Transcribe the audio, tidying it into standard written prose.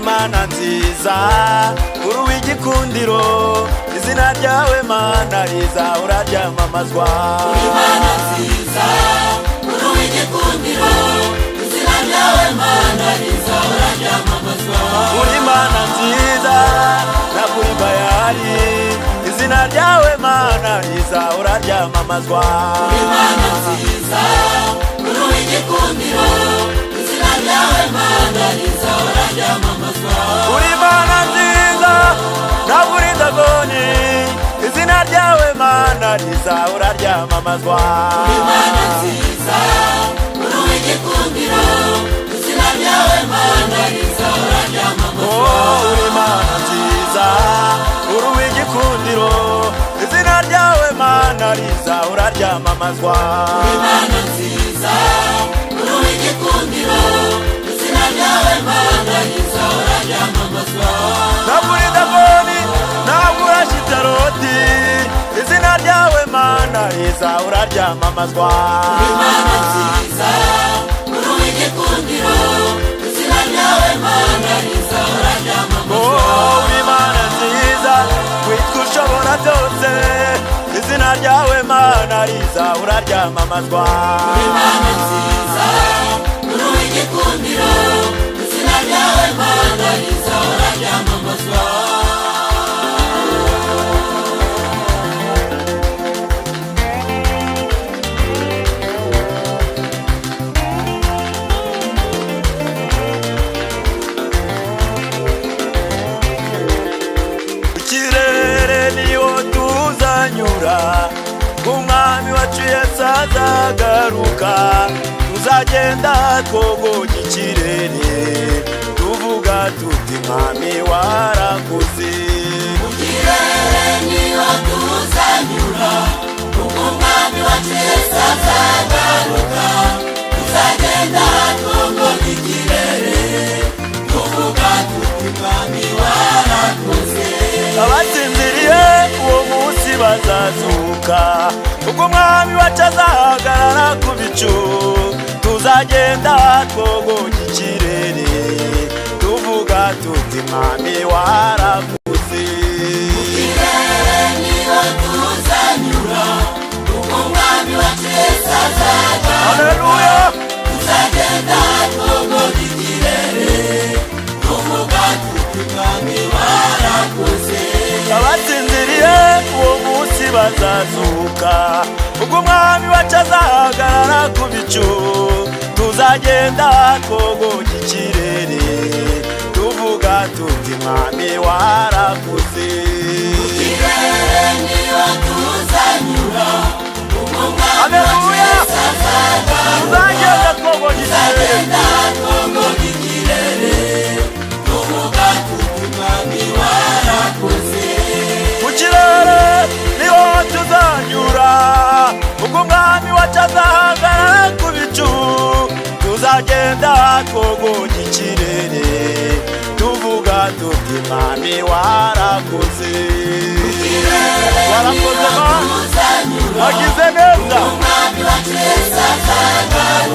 Mana nziza uru w'igikundiro izina ryawe Mana riza uraryamamazwa. Mana nziza uru w'igikundiro izina ryawe Mana riza uraryamamazwa. Mana nziza nakuri bayari izina ryawe Mana riza uraryamamazwa. Mana nziza uru w'igikundiro izina ryawe Mana riza uraryamamazwa. Mana nziza nakuri dagoni izina ryawe Mana riza uraryamamazwa. Mana nziza uru w'igikundiro izina ryawe Mana riza uraryamamazwa. Mana nziza uru w'igikundiro izina ryawe Mana riza uraryamamazwa. Mana nziza uru w'igikundiro izina ryawe Mana riza uraryamamazwa. Nakuri dagoni nakura shitaroti izina ryawe Mana riza uraryamamazwa. Mana nziza uru w'igikundiro izina ryawe Mana riza uraryamamazwa. Mana nziza witwa ushobora byose izina ryawe Mana riza uraryamamazwa. Mana nziza uru w'igikundiro izina ryawe Mana riza uraryamamazwa. Umwami wacu Yesu azagaruka tuzagenda twogoje ikirere tuvuga tuti Mwami warakoze. Mu kirere niho tuzanyura kuko Umwami wacu Yesu azagaruka tuzagenda twogoje ikirere tuvuga tuti Mwami warakoze. Abasinziriye uwo munsi bazazuka ubwo Umwami wacu azahagarara ku bicu tuzagenda twogoje ikirere tuvuga tuti Mwami warakoze. Mu kirere niho tuzanyura kuko Umwami wacu Yesu azagaruka tuzagenda twogoje ikirere tuvuga tuti Mwami warakoze. Abasinziriye uwo munsi bazazuka ubwo Umwami wacu azahagarara ku bicu tuzagenda twogoje ikirere tuvuga tuti Mwami warakoze. Mu kirere niho tuzanyura kuko Umwami wacu Yesu azagaruka tuzagenda twogoje ikirere tuvuga tuti Mwami warakoze. Mu kirere niho tuzanyura ubwo Umwami tuti mwami warakoze, warakoze Mana, wagize neza. umwami wacu Yesu azagaruka.